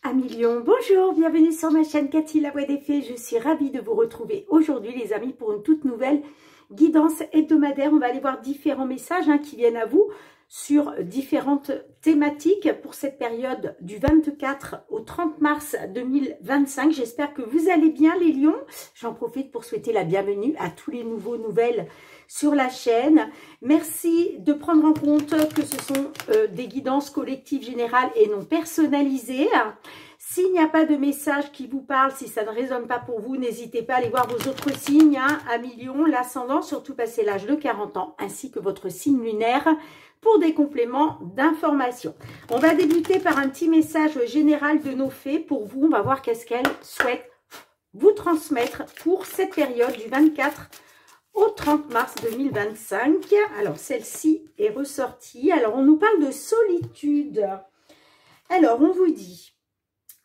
Amis Lion, bonjour, bienvenue sur ma chaîne Cathy la Voix des Fées. Je suis ravie de vous retrouver aujourd'hui les amis pour une toute nouvelle guidance hebdomadaire. On va aller voir différents messages qui viennent à vous sur différentes thématiques pour cette période du 24 au 30 mars 2025. J'espère que vous allez bien les lions. J'en profite pour souhaiter la bienvenue à tous les nouvelles sur la chaîne. Merci de prendre en compte que ce sont des guidances collectives générales et non personnalisées. S'il n'y a pas de message qui vous parle, si ça ne résonne pas pour vous, n'hésitez pas à aller voir vos autres signes, amis Lion, l'ascendant, surtout passé l'âge de 40 ans, ainsi que votre signe lunaire pour des compléments d'information. On va débuter par un petit message général de nos fées pour vous. On va voir qu'est-ce qu'elles souhaitent vous transmettre pour cette période du 24 au 30 mars 2025. Alors, celle-ci est ressortie. Alors, on nous parle de solitude. Alors, on vous dit,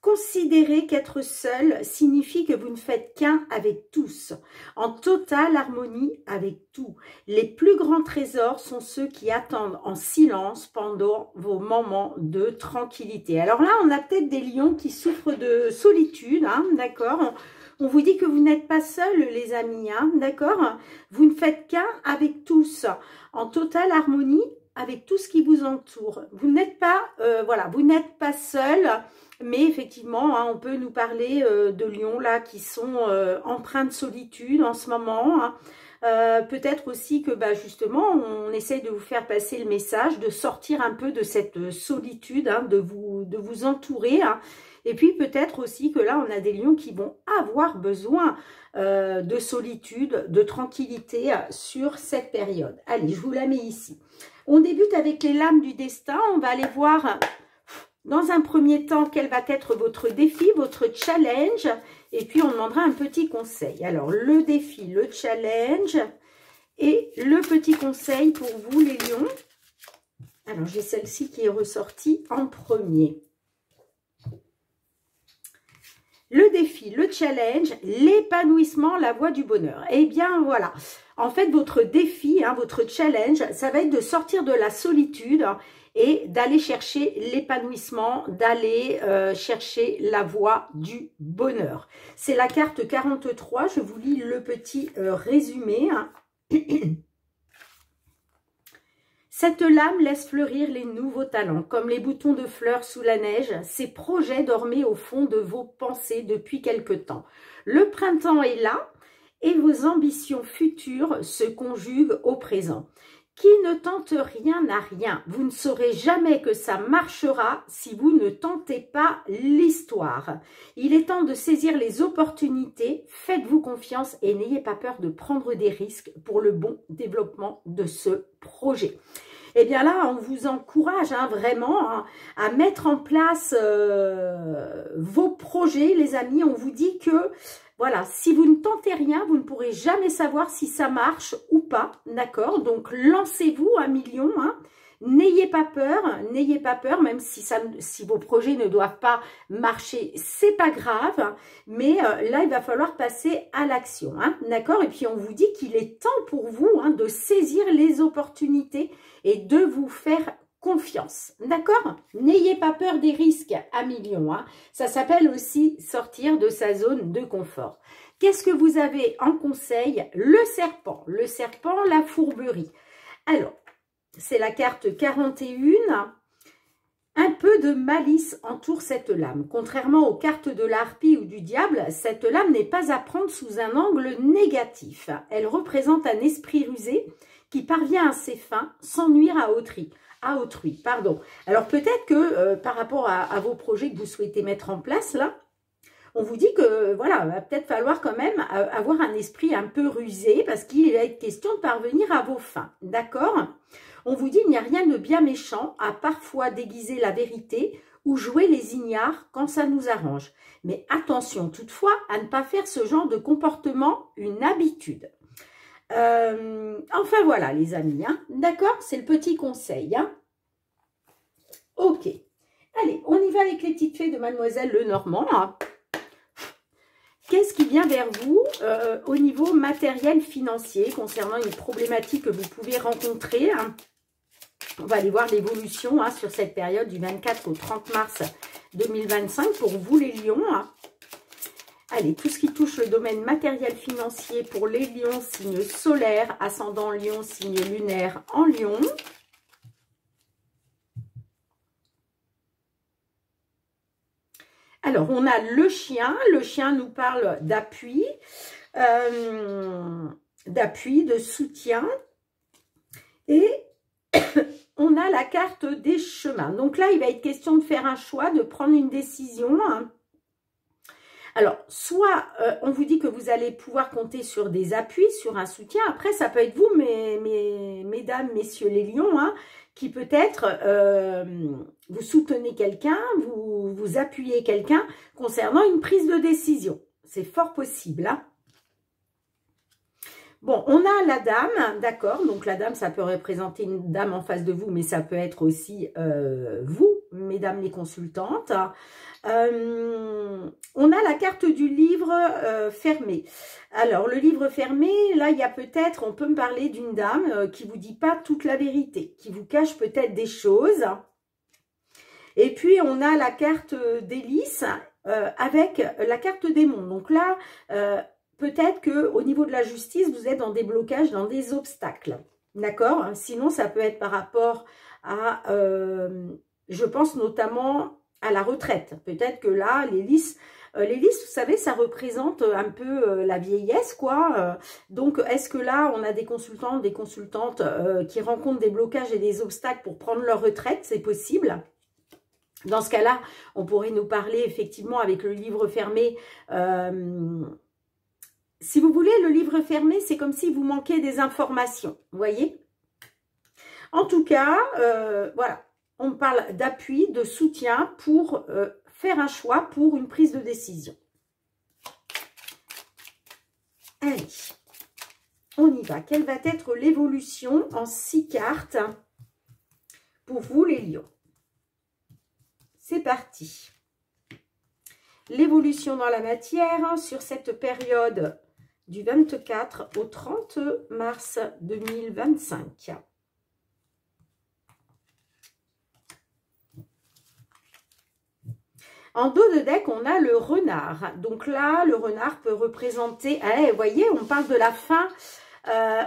considérez qu'être seul signifie que vous ne faites qu'un avec tous, en totale harmonie avec tout. Les plus grands trésors sont ceux qui attendent en silence pendant vos moments de tranquillité. Alors là, on a peut-être des lions qui souffrent de solitude, d'accord ? On vous dit que vous n'êtes pas seuls, les amis, d'accord? Vous ne faites qu'un avec tous, en totale harmonie avec tout ce qui vous entoure. Vous n'êtes pas, voilà, vous n'êtes pas seuls, mais effectivement, on peut nous parler de lions là qui sont empreints de solitude en ce moment. Peut-être aussi que justement, on essaye de vous faire passer le message, de sortir un peu de cette solitude, de vous entourer. Et puis peut-être aussi que là, on a des lions qui vont avoir besoin de solitude, de tranquillité sur cette période. Allez, je vous la mets ici. On débute avec les lames du destin. On va aller voir dans un premier temps quel va être votre défi, votre challenge. Et puis on demandera un petit conseil. Alors le défi, le challenge et le petit conseil pour vous les lions. Alors j'ai celle-ci qui est ressortie en premier. Le défi, le challenge, l'épanouissement, la voie du bonheur. Eh bien, voilà. En fait, votre défi, votre challenge, ça va être de sortir de la solitude et d'aller chercher l'épanouissement, d'aller chercher la voie du bonheur. C'est la carte 43. Je vous lis le petit résumé. Cette lame laisse fleurir les nouveaux talents, comme les boutons de fleurs sous la neige. Ces projets dormaient au fond de vos pensées depuis quelque temps. Le printemps est là et vos ambitions futures se conjuguent au présent. Qui ne tente rien n'a rien. Vous ne saurez jamais que ça marchera si vous ne tentez pas l'histoire. Il est temps de saisir les opportunités. Faites-vous confiance et n'ayez pas peur de prendre des risques pour le bon développement de ce projet. Et bien là, on vous encourage vraiment à mettre en place vos projets, les amis. On vous dit que, voilà, si vous ne tentez rien, vous ne pourrez jamais savoir si ça marche ou pas, d'accord? Donc, lancez-vous à million, N'ayez pas peur, même si vos projets ne doivent pas marcher, c'est pas grave, mais là, il va falloir passer à l'action, d'accord? Et puis, on vous dit qu'il est temps pour vous de saisir les opportunités et de vous faire confiance, d'accord? N'ayez pas peur des risques à millions, Ça s'appelle aussi sortir de sa zone de confort. Qu'est-ce que vous avez en conseil? Le serpent, la fourberie. Alors, c'est la carte 41. Un peu de malice entoure cette lame. Contrairement aux cartes de la harpie ou du diable, cette lame n'est pas à prendre sous un angle négatif. Elle représente un esprit rusé qui parvient à ses fins sans nuire à autrui. Alors peut-être que par rapport à vos projets que vous souhaitez mettre en place là, on vous dit que voilà, il va peut-être falloir quand même avoir un esprit un peu rusé parce qu'il va être question de parvenir à vos fins, d'accord? On vous dit il n'y a rien de bien méchant à parfois déguiser la vérité ou jouer les ignares quand ça nous arrange. Mais attention toutefois à ne pas faire ce genre de comportement une habitude. Enfin voilà les amis, d'accord? C'est le petit conseil, Ok. Allez, on y va avec les petites fées de Mademoiselle Lenormand, Qu'est-ce qui vient vers vous au niveau matériel financier concernant une problématique que vous pouvez rencontrer On va aller voir l'évolution hein, sur cette période du 24 au 30 mars 2025 pour vous les lions. Hein. Allez, tout ce qui touche le domaine matériel financier pour les lions, signe solaire, ascendant lion, signe lunaire en lion. Alors, on a le chien. Le chien nous parle d'appui, de soutien. Et on a la carte des chemins. Donc là, il va être question de faire un choix, de prendre une décision. Hein. Alors, soit on vous dit que vous allez pouvoir compter sur des appuis, sur un soutien. Après, ça peut être vous, mesdames, messieurs les lions, hein, qui peut-être vous soutenez quelqu'un, vous appuyez quelqu'un concernant une prise de décision. C'est fort possible. Hein. Bon, on a la dame, d'accord. Donc, la dame, ça peut représenter une dame en face de vous, mais ça peut être aussi vous, mesdames les consultantes. On a la carte du livre fermé. Alors, le livre fermé, là, il y a peut-être, on peut me parler d'une dame qui ne vous dit pas toute la vérité, qui vous cache peut-être des choses. Et puis, on a la carte d'hélice avec la carte démon. Donc là, peut-être qu'au niveau de la justice, vous êtes dans des blocages, dans des obstacles. D'accord? Sinon, ça peut être par rapport à, je pense notamment à la retraite. Peut-être que là, l'hélice, vous savez, ça représente un peu la vieillesse, quoi. Donc, est-ce que là, on a des consultants, des consultantes qui rencontrent des blocages et des obstacles pour prendre leur retraite? C'est possible. Dans ce cas-là, on pourrait nous parler effectivement avec le livre fermé. Si vous voulez, le livre fermé, c'est comme si vous manquiez des informations. Vous voyez? En tout cas, voilà. On parle d'appui, de soutien pour faire un choix pour une prise de décision. Allez, on y va. Quelle va être l'évolution en 6 cartes pour vous les lions? C'est parti. L'évolution dans la matière sur cette période du 24 au 30 mars 2025. En dos de deck, on a le renard. Donc là, le renard peut représenter... vous voyez, on parle de la fin.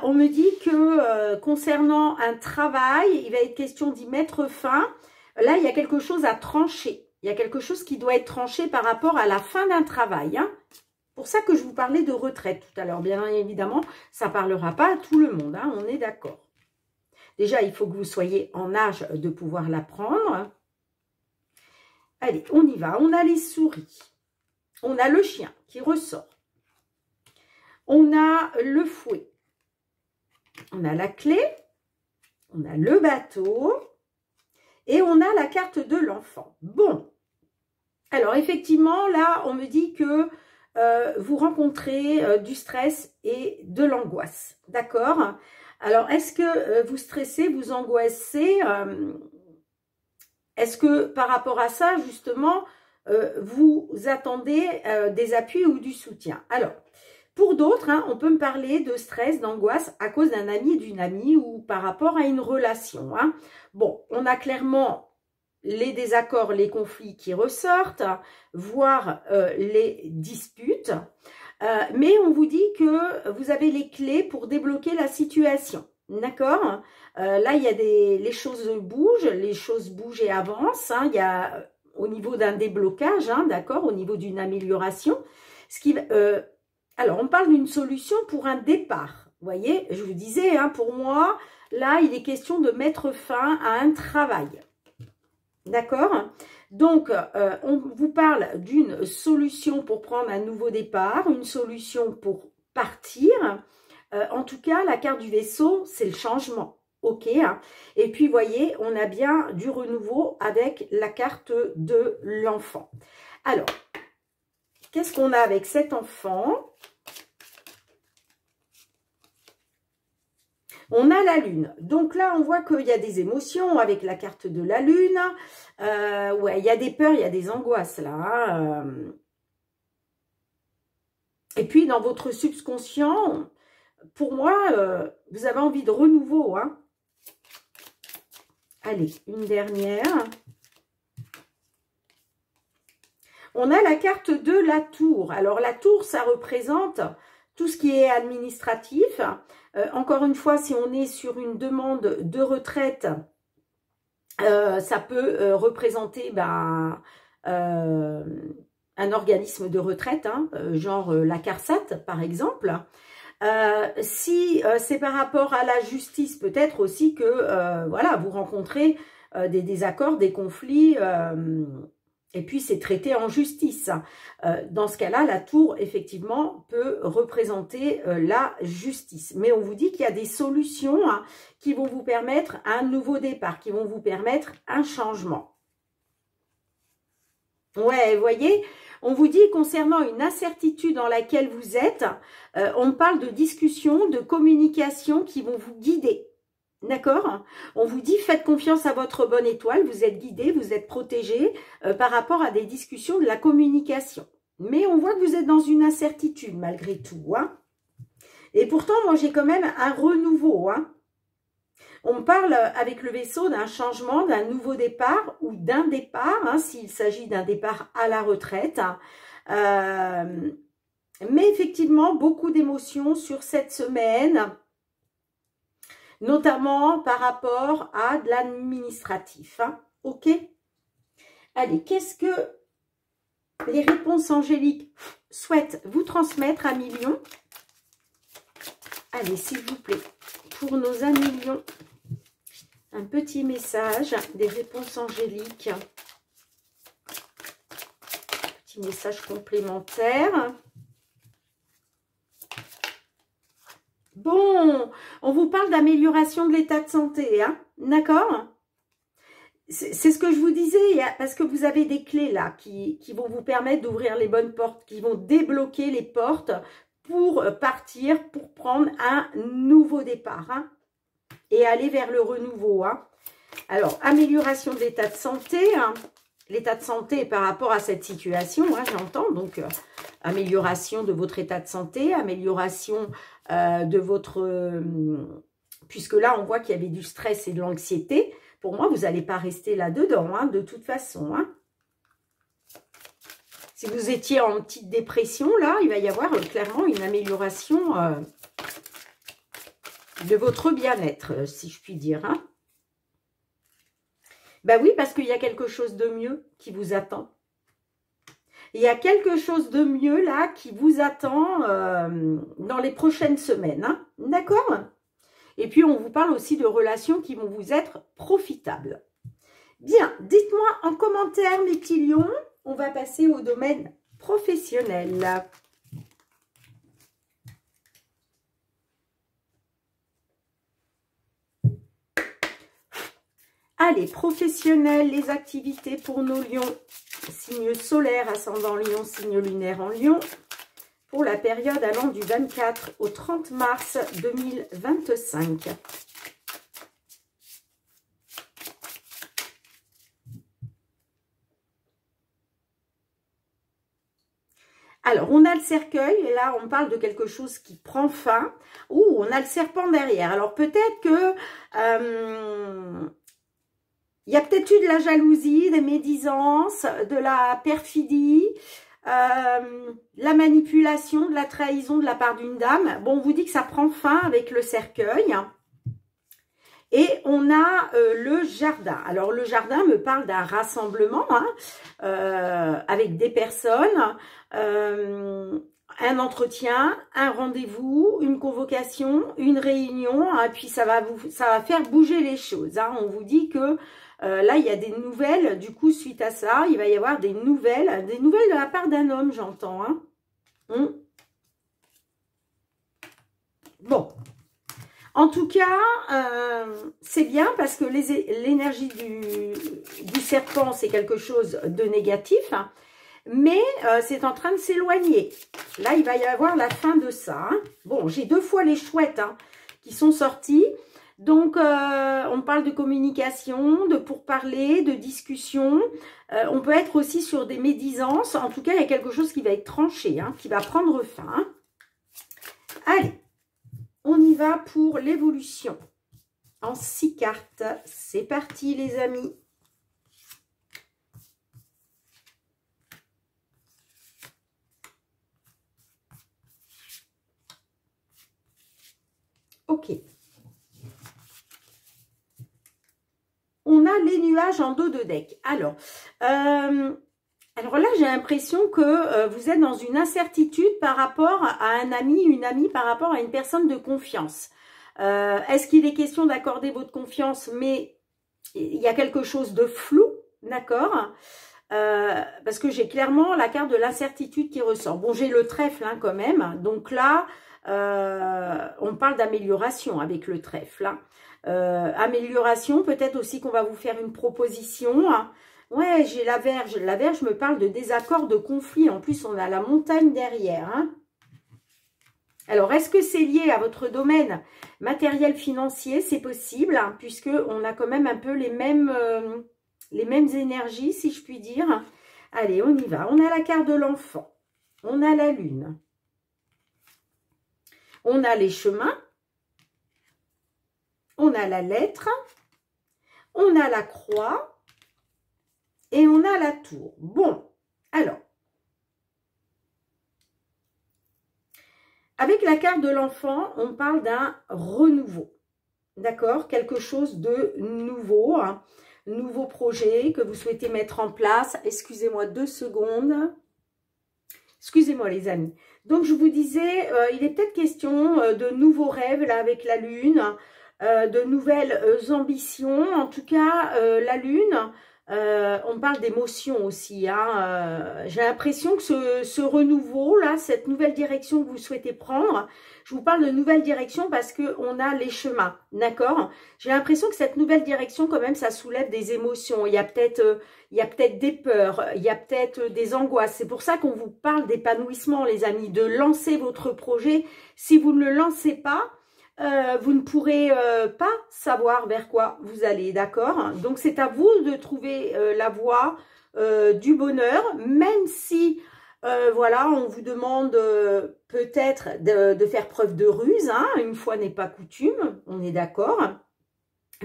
On me dit que concernant un travail, il va être question d'y mettre fin. Là, il y a quelque chose à trancher. Il y a quelque chose qui doit être tranché par rapport à la fin d'un travail. Hein. Pour ça que je vous parlais de retraite tout à l'heure. Bien évidemment, ça ne parlera pas à tout le monde. Hein, on est d'accord. Déjà, il faut que vous soyez en âge de pouvoir la prendre. Allez, on y va. On a les souris. On a le chien qui ressort. On a le fouet. On a la clé. On a le bateau. Et on a la carte de l'enfant. Bon. Alors, effectivement, là, on me dit que vous rencontrez du stress et de l'angoisse. D'accord? Alors, est-ce que vous stressez, vous angoissez est-ce que par rapport à ça, justement, vous attendez des appuis ou du soutien? Alors, pour d'autres, hein, on peut me parler de stress, d'angoisse à cause d'un ami, d'une amie ou par rapport à une relation. Hein. Bon, on a clairement les désaccords, les conflits qui ressortent, voire les disputes. Mais on vous dit que vous avez les clés pour débloquer la situation. D'accord? Là, il y a les choses bougent et avancent. Hein. Il y a au niveau d'un déblocage, hein, d'accord, au niveau d'une amélioration. Alors, on parle d'une solution pour un départ. Vous voyez, je vous disais, hein, pour moi, là, il est question de mettre fin à un travail. D'accord? Donc, on vous parle d'une solution pour prendre un nouveau départ, une solution pour partir. En tout cas, la carte du vaisseau, c'est le changement. Ok, hein. Et puis, vous voyez, on a bien du renouveau avec la carte de l'enfant. Alors, qu'est-ce qu'on a avec cet enfant? On a la lune. Donc là, on voit qu'il y a des émotions avec la carte de la lune. Ouais, il y a des peurs, il y a des angoisses là. Hein. Et puis, dans votre subconscient, pour moi, vous avez envie de renouveau. Hein. Allez, une dernière. On a la carte de la tour. Alors, la tour, ça représente tout ce qui est administratif. Encore une fois, si on est sur une demande de retraite, ça peut représenter un organisme de retraite, hein, genre la CARSAT, par exemple. Si c'est par rapport à la justice, peut-être aussi que voilà, vous rencontrez des désaccords, des conflits, et puis c'est traité en justice. Dans ce cas-là, la tour, effectivement, peut représenter la justice. Mais on vous dit qu'il y a des solutions, hein, qui vont vous permettre un nouveau départ, qui vont vous permettre un changement. Ouais, vous voyez, on vous dit concernant une incertitude dans laquelle vous êtes, on parle de discussion, de communication qui vont vous guider. D'accord? On vous dit, faites confiance à votre bonne étoile, vous êtes guidé, vous êtes protégé par rapport à des discussions de la communication. Mais on voit que vous êtes dans une incertitude malgré tout. Hein? Et pourtant, moi, j'ai quand même un renouveau. Hein? On parle avec le vaisseau d'un changement, d'un nouveau départ ou d'un départ, hein, s'il s'agit d'un départ à la retraite. Mais effectivement, beaucoup d'émotions sur cette semaine, notamment par rapport à de l'administratif. Hein. Ok? Allez, qu'est-ce que les réponses angéliques souhaitent vous transmettre à Lion? Allez, s'il vous plaît, pour nos amis Lion, un petit message des réponses angéliques. Petit message complémentaire. Bon, on vous parle d'amélioration de l'état de santé, hein, d'accord? C'est ce que je vous disais, parce que vous avez des clés là qui vont vous permettre d'ouvrir les bonnes portes, qui vont débloquer les portes pour partir, pour prendre un nouveau départ, hein, et aller vers le renouveau. Hein. Alors, amélioration de l'état de santé, hein, l'état de santé par rapport à cette situation, hein, j'entends, donc amélioration de votre état de santé, amélioration de votre... puisque là, on voit qu'il y avait du stress et de l'anxiété. Pour moi, vous n'allez pas rester là-dedans, hein, de toute façon. Hein. Si vous étiez en petite dépression, là, il va y avoir clairement une amélioration de votre bien-être, si je puis dire. Hein. Ben oui, parce qu'il y a quelque chose de mieux qui vous attend. Il y a quelque chose de mieux là qui vous attend dans les prochaines semaines. Hein. D'accord? Et puis, on vous parle aussi de relations qui vont vous être profitables. Bien, dites-moi en commentaire, mes petits lions. On va passer au domaine professionnel. Allez, professionnel, les activités pour nos lions. Signe solaire, ascendant lion, signe lunaire en lion. Pour la période allant du 24 au 30 mars 2025. Alors, on a le cercueil, et là, on parle de quelque chose qui prend fin. Ouh, on a le serpent derrière. Alors, peut-être que... il y a peut-être eu de la jalousie, des médisances, de la perfidie, la manipulation, de la trahison de la part d'une dame. Bon, on vous dit que ça prend fin avec le cercueil. Et on a le jardin. Alors, le jardin me parle d'un rassemblement hein, avec des personnes, un entretien, un rendez-vous, une convocation, une réunion. Hein, puis, ça va faire bouger les choses. Hein. On vous dit que là, il y a des nouvelles. Du coup, suite à ça, il va y avoir des nouvelles de la part d'un homme, j'entends. Hein. Bon. En tout cas, c'est bien parce que l'énergie du serpent, c'est quelque chose de négatif. Hein, mais c'est en train de s'éloigner. Là, il va y avoir la fin de ça. Hein. Bon, j'ai 2 fois les chouettes hein, qui sont sorties. Donc, on parle de communication, de pourparler, de discussion. On peut être aussi sur des médisances. En tout cas, il y a quelque chose qui va être tranché, hein, qui va prendre fin. Hein. Allez, on y va pour l'évolution en 6 cartes. C'est parti les amis. Ok. On a les nuages en dos de deck. Alors là, j'ai l'impression que vous êtes dans une incertitude par rapport à un ami, une amie, par rapport à une personne de confiance. Est-ce qu'il est question d'accorder votre confiance, mais il y a quelque chose de flou, d'accord, parce que j'ai clairement la carte de l'incertitude qui ressort. Bon, j'ai le trèfle hein, quand même, donc là, on parle d'amélioration avec le trèfle. Hein. Amélioration, peut-être aussi qu'on va vous faire une proposition. Hein. Ouais, j'ai la Vierge. La Vierge me parle de désaccord, de conflit. En plus, on a la montagne derrière. Hein. Alors, est-ce que c'est lié à votre domaine matériel financier? C'est possible, hein, puisqu'on a quand même un peu les mêmes énergies, si je puis dire. Allez, on y va. On a la carte de l'enfant. On a la lune. On a les chemins. On a la lettre. On a la croix. Et on a la tour. Bon, alors. Avec la carte de l'enfant, on parle d'un renouveau. D'accord? Quelque chose de nouveau. Hein, nouveau projet que vous souhaitez mettre en place. Excusez-moi 2 secondes. Excusez-moi les amis. Donc je vous disais, il est peut-être question de nouveaux rêves là avec la lune. De nouvelles ambitions. En tout cas, la lune... on parle d'émotion aussi. Hein. J'ai l'impression que ce renouveau-là, cette nouvelle direction que vous souhaitez prendre, je vous parle de nouvelle direction parce qu'on a les chemins, d'accord? J'ai l'impression que cette nouvelle direction, quand même, ça soulève des émotions. Il y a peut-être des peurs, il y a peut-être des angoisses. C'est pour ça qu'on vous parle d'épanouissement, les amis, de lancer votre projet. Si vous ne le lancez pas, vous ne pourrez pas savoir vers quoi vous allez, d'accord? Donc, c'est à vous de trouver la voie du bonheur, même si, voilà, on vous demande peut-être de faire preuve de ruse, hein, une fois n'est pas coutume, on est d'accord.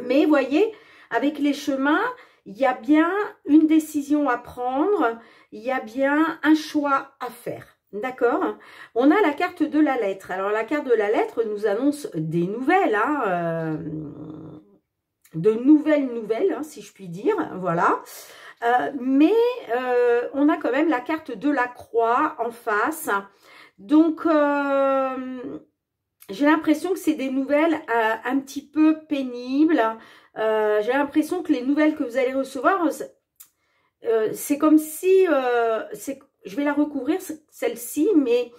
Mais, voyez, avec les chemins, il y a bien une décision à prendre, il y a bien un choix à faire. D'accord. On a la carte de la lettre. Alors, la carte de la lettre nous annonce des nouvelles, hein, de nouvelles, hein, si je puis dire. Voilà. Mais on a quand même la carte de la croix en face. Donc, j'ai l'impression que c'est des nouvelles un petit peu pénibles. J'ai l'impression que les nouvelles que vous allez recevoir, c'est comme si... je vais la recouvrir, celle-ci, mais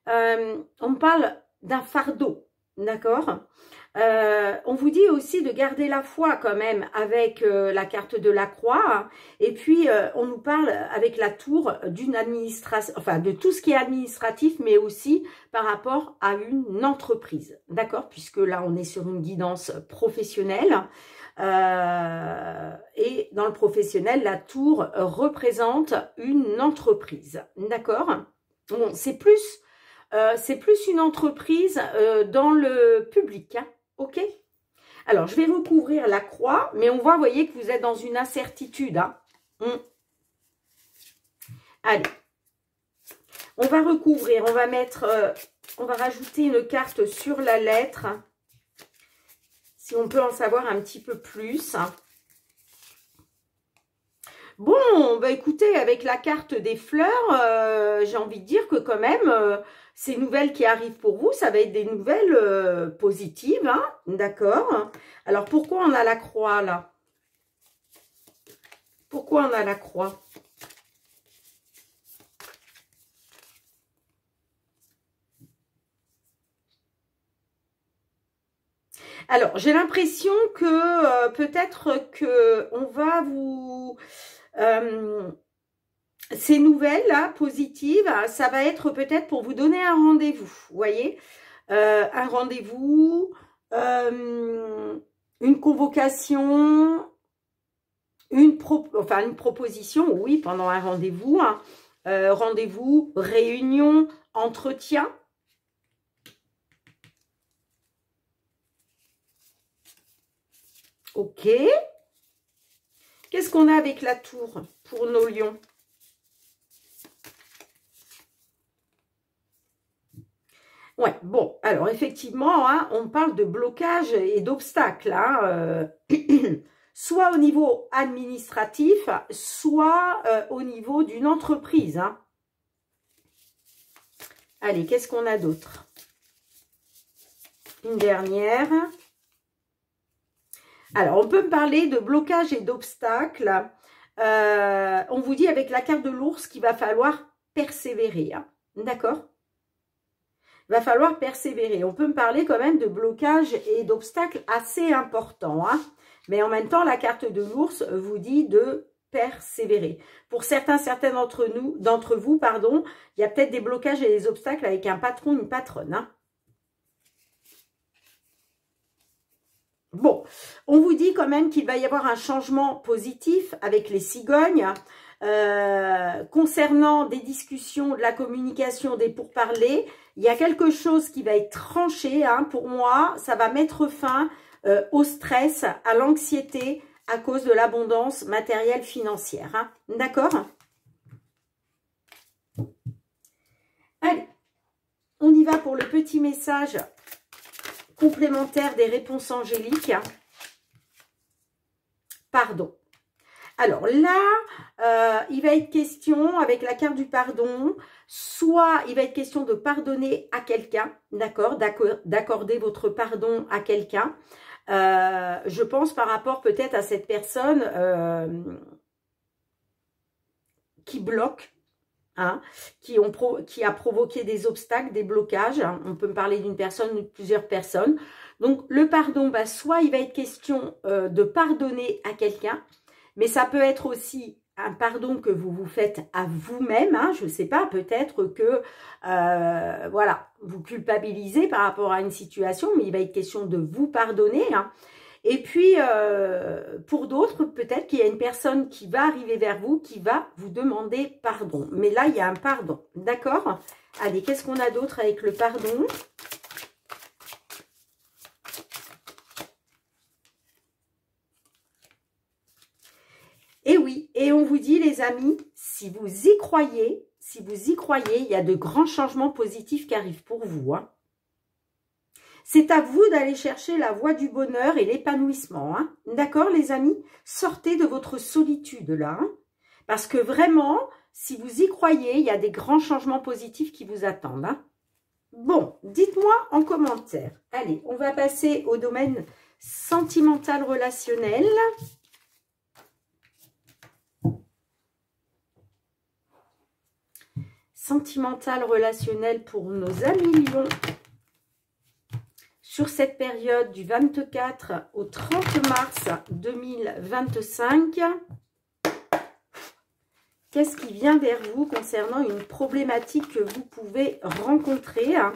on me parle d'un fardeau, d'accord? On vous dit aussi de garder la foi quand même avec la carte de la croix. Hein, et puis, on nous parle avec la tour d'une administration, enfin de tout ce qui est administratif, mais aussi par rapport à une entreprise, d'accord? Puisque là, on est sur une guidance professionnelle. Et dans le professionnel, la tour représente une entreprise, d'accord? Bon, c'est plus une entreprise dans le public, hein, ok? Alors, je vais recouvrir la croix, mais on voit, vous voyez, que vous êtes dans une incertitude. Hein. Allez, on va recouvrir, on va mettre, on va rajouter une carte sur la lettre, si on peut en savoir un petit peu plus. Bon, bah écoutez, avec la carte des fleurs, j'ai envie de dire que quand même, ces nouvelles qui arrivent pour vous, ça va être des nouvelles positives, hein, d'accord? Alors, pourquoi on a la croix, là? Pourquoi on a la croix? Alors, j'ai l'impression que peut-être que on va vous... ces nouvelles-là, positives, ça va être peut-être pour vous donner un rendez-vous, vous voyez, un rendez-vous, une convocation, une proposition, oui, pendant un rendez-vous, hein, rendez-vous, réunion, entretien. Ok. Qu'est-ce qu'on a avec la tour pour nos lions? Ouais, bon, alors effectivement, hein, on parle de blocage et d'obstacles, hein, soit au niveau administratif, soit au niveau d'une entreprise. Hein. Allez, qu'est-ce qu'on a d'autre? Une dernière. Alors, on peut me parler de blocage et d'obstacles. On vous dit avec la carte de l'ours qu'il va falloir persévérer. Hein. D'accord? Il va falloir persévérer. On peut me parler quand même de blocage et d'obstacles assez importants. Hein. Mais en même temps, la carte de l'ours vous dit de persévérer. Pour certains d'entre vous, pardon, il y a peut-être des blocages et des obstacles avec un patron, une patronne. Hein. Bon, on vous dit quand même qu'il va y avoir un changement positif avec les cigognes. Concernant des discussions, de la communication, des pourparlers, il y a quelque chose qui va être tranché. Hein, pour moi, ça va mettre fin au stress, à l'anxiété à cause de l'abondance matérielle financière. Hein, d'accord? Allez, on y va pour le petit message complémentaire des réponses angéliques. Pardon. Alors là, il va être question, avec la carte du pardon, soit il va être question de pardonner à quelqu'un, d'accord, d'accorder votre pardon à quelqu'un. Je pense par rapport peut-être à cette personne qui bloque, hein, qui a provoqué des obstacles, des blocages. Hein. On peut me parler d'une personne ou de plusieurs personnes. Donc le pardon, bah, soit il va être question de pardonner à quelqu'un, mais ça peut être aussi un pardon que vous vous faites à vous-même. Hein, je ne sais pas, peut-être que voilà, vous culpabilisez par rapport à une situation, mais il va être question de vous pardonner. Hein. Et puis, pour d'autres, peut-être qu'il y a une personne qui va arriver vers vous, qui va vous demander pardon. Mais là, il y a un pardon, d'accord? Allez, qu'est-ce qu'on a d'autre avec le pardon? Et oui, et on vous dit, les amis, si vous y croyez, il y a de grands changements positifs qui arrivent pour vous. Hein. C'est à vous d'aller chercher la voie du bonheur et l'épanouissement. Hein. D'accord, les amis? Sortez de votre solitude, là. Hein. Parce que vraiment, si vous y croyez, il y a des grands changements positifs qui vous attendent. Hein. Bon, dites-moi en commentaire. Allez, on va passer au domaine sentimental relationnel. Sentimental relationnel pour nos amis lions sur cette période du 24 au 30 mars 2025. Qu'est-ce qui vient vers vous concernant une problématique que vous pouvez rencontrer, hein,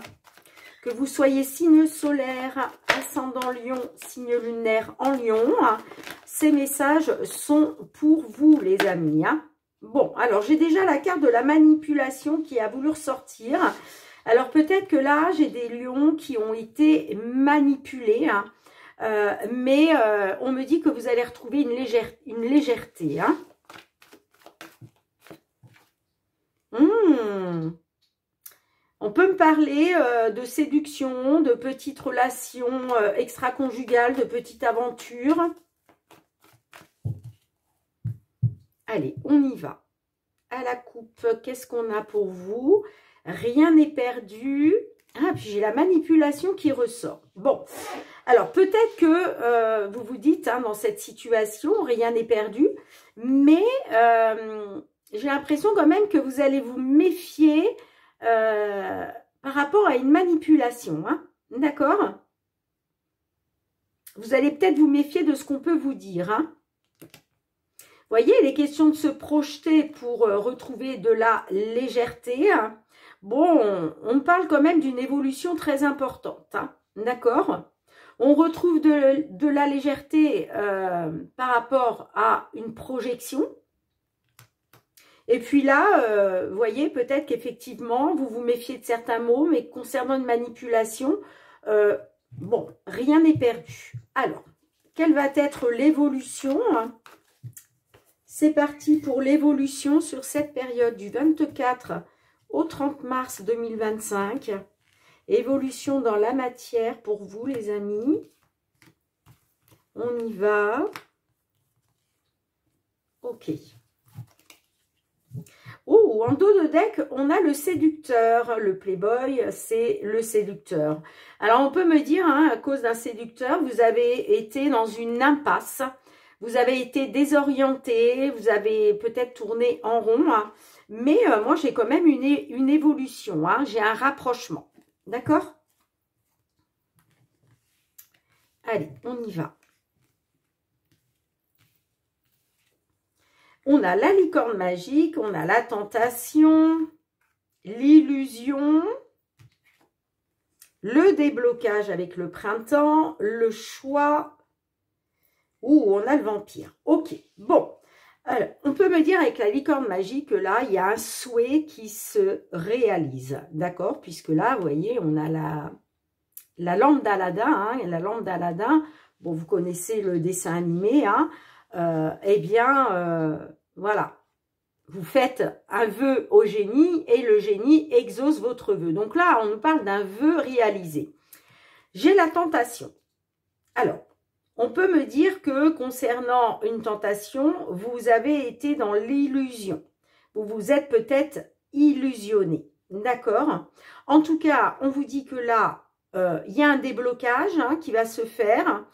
que vous soyez signe solaire, ascendant lion, signe lunaire en lion, hein, ces messages sont pour vous, les amis. Hein. Bon, alors j'ai déjà la carte de la manipulation qui a voulu ressortir. Alors peut-être que là, j'ai des lions qui ont été manipulés, hein, mais on me dit que vous allez retrouver une légèreté. Hein. On peut me parler de séduction, de petites relations extra-conjugales, de petites aventures. Allez, on y va. À la coupe, qu'est-ce qu'on a pour vous? Rien n'est perdu. Ah, puis j'ai la manipulation qui ressort. Bon, alors peut-être que vous vous dites, hein, dans cette situation, rien n'est perdu. Mais j'ai l'impression quand même que vous allez vous méfier par rapport à une manipulation. Hein, d'accord? Vous allez peut-être vous méfier de ce qu'on peut vous dire. Hein. Vous voyez, il est question de se projeter pour retrouver de la légèreté. Hein. Bon, on parle quand même d'une évolution très importante. Hein. D'accord? On retrouve de la légèreté par rapport à une projection. Et puis là, vous voyez, peut-être qu'effectivement, vous vous méfiez de certains mots, mais concernant une manipulation, bon, rien n'est perdu. Alors, quelle va être l'évolution? C'est parti pour l'évolution sur cette période du 24 au 30 mars 2025. Évolution dans la matière pour vous, les amis. On y va. Ok. Oh, en dos de deck, on a le séducteur. Le playboy, c'est le séducteur. Alors, on peut me dire, hein, à cause d'un séducteur, vous avez été dans une impasse. Vous avez été désorienté. Vous avez peut-être tourné en rond. Hein, mais moi, j'ai quand même une évolution. Hein, j'ai un rapprochement. D'accord? Allez, on y va. On a la licorne magique, on a la tentation, l'illusion, le déblocage avec le printemps, le choix. Ouh, on a le vampire. Ok, bon. Alors, on peut me dire avec la licorne magique que là, il y a un souhait qui se réalise. D'accord? Puisque là, vous voyez, on a la lampe d'Aladin. Hein, et la lampe d'Aladin, bon, vous connaissez le dessin animé, hein. Eh bien, voilà, vous faites un vœu au génie et le génie exauce votre vœu. Donc là, on nous parle d'un vœu réalisé. J'ai la tentation. Alors, on peut me dire que concernant une tentation, vous avez été dans l'illusion. Vous vous êtes peut-être illusionné. D'accord? En tout cas, on vous dit que là, il y a un déblocage hein, qui va se faire.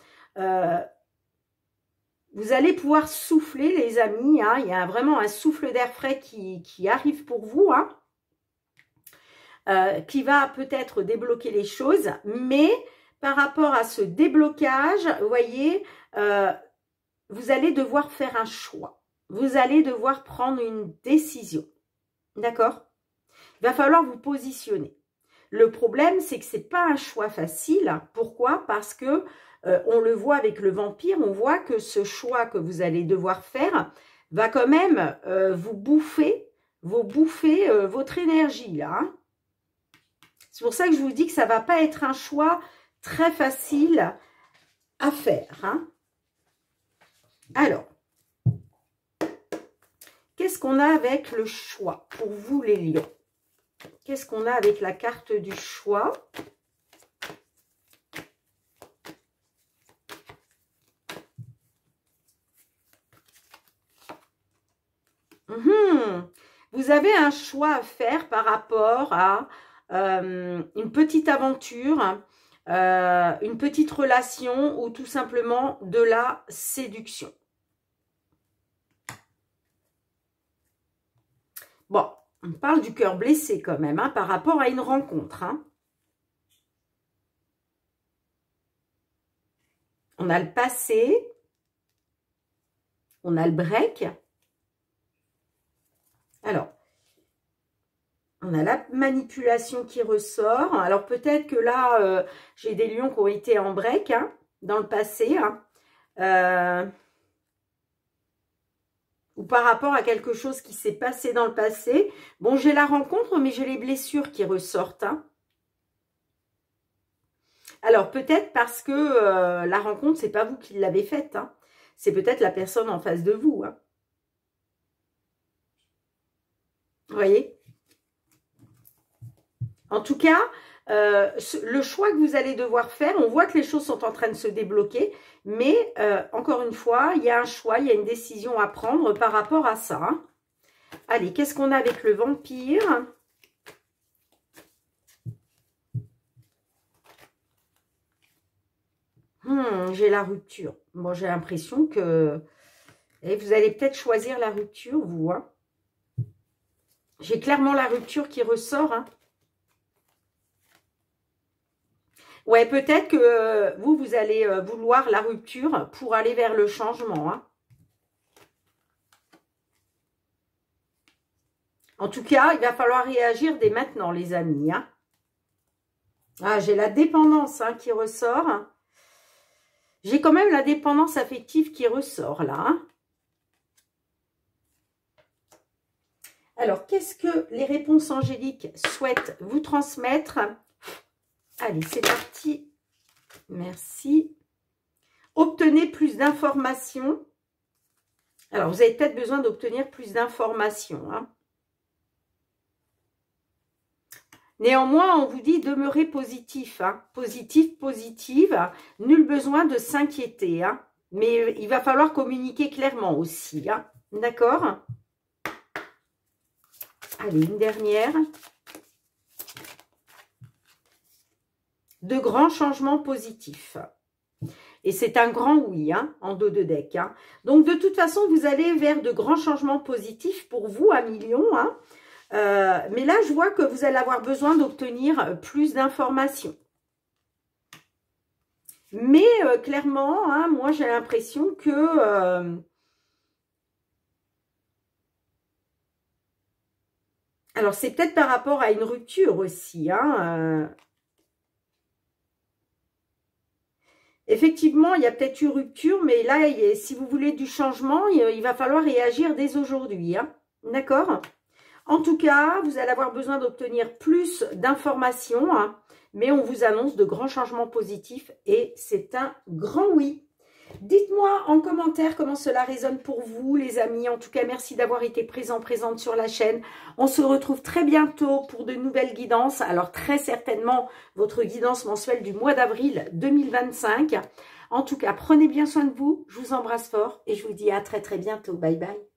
Vous allez pouvoir souffler, les amis. Hein. Il y a vraiment un souffle d'air frais qui arrive pour vous. Hein. Qui va peut-être débloquer les choses. Mais par rapport à ce déblocage, vous voyez, vous allez devoir faire un choix. Vous allez devoir prendre une décision. D'accord? Il va falloir vous positionner. Le problème, c'est que ce n'est pas un choix facile. Pourquoi? Parce que on le voit avec le vampire, on voit que ce choix que vous allez devoir faire va quand même vous bouffer votre énergie là. Hein. C'est pour ça que je vous dis que ça ne va pas être un choix très facile à faire. Hein. Alors, qu'est-ce qu'on a avec le choix pour vous les lions? Qu'est-ce qu'on a avec la carte du choix? Vous avez un choix à faire par rapport à une petite aventure, une petite relation ou tout simplement de la séduction. Bon, on parle du cœur blessé quand même hein, par rapport à une rencontre. Hein. On a le passé, on a le break. Alors, on a la manipulation qui ressort. Alors, peut-être que là, j'ai des lions qui ont été en break hein, dans le passé. Hein. Ou par rapport à quelque chose qui s'est passé dans le passé. Bon, j'ai la rencontre, mais j'ai les blessures qui ressortent. Hein. Alors, peut-être parce que la rencontre, c'est pas vous qui l'avez faite. Hein. C'est peut-être la personne en face de vous. Hein. Vous voyez? En tout cas, le choix que vous allez devoir faire, on voit que les choses sont en train de se débloquer, mais encore une fois, il y a un choix, il y a une décision à prendre par rapport à ça. Hein. Allez, qu'est-ce qu'on a avec le vampire? J'ai la rupture. Bon, j'ai l'impression que vous allez peut-être choisir la rupture, vous. Hein. J'ai clairement la rupture qui ressort. Hein. Ouais, peut-être que vous allez vouloir la rupture pour aller vers le changement. Hein. En tout cas, il va falloir réagir dès maintenant, les amis. Hein. Ah, j'ai la dépendance hein, qui ressort. J'ai quand même la dépendance affective qui ressort là. Hein. Alors, qu'est-ce que les réponses angéliques souhaitent vous transmettre? Allez, c'est parti. Merci. Obtenez plus d'informations. Alors, vous avez peut-être besoin d'obtenir plus d'informations, hein. Néanmoins, on vous dit demeurer positif, hein. Positif, positive. Nul besoin de s'inquiéter, hein. Mais il va falloir communiquer clairement aussi, hein. D'accord? Allez, une dernière. De grands changements positifs. Et c'est un grand oui, hein, en dos de deck, hein. Donc, de toute façon, vous allez vers de grands changements positifs pour vous, à million, hein. Mais là, je vois que vous allez avoir besoin d'obtenir plus d'informations. Mais clairement, hein, moi, j'ai l'impression que... alors, c'est peut-être par rapport à une rupture aussi, hein. Effectivement, il y a peut-être une rupture, mais là, si vous voulez du changement, il va falloir réagir dès aujourd'hui, hein. D'accord ? En tout cas, vous allez avoir besoin d'obtenir plus d'informations, hein, mais on vous annonce de grands changements positifs et c'est un grand oui. Dites-moi en commentaire comment cela résonne pour vous, les amis. En tout cas, merci d'avoir été présente sur la chaîne. On se retrouve très bientôt pour de nouvelles guidances. Alors, très certainement, votre guidance mensuelle du mois d'avril 2025. En tout cas, prenez bien soin de vous. Je vous embrasse fort et je vous dis à très bientôt. Bye bye.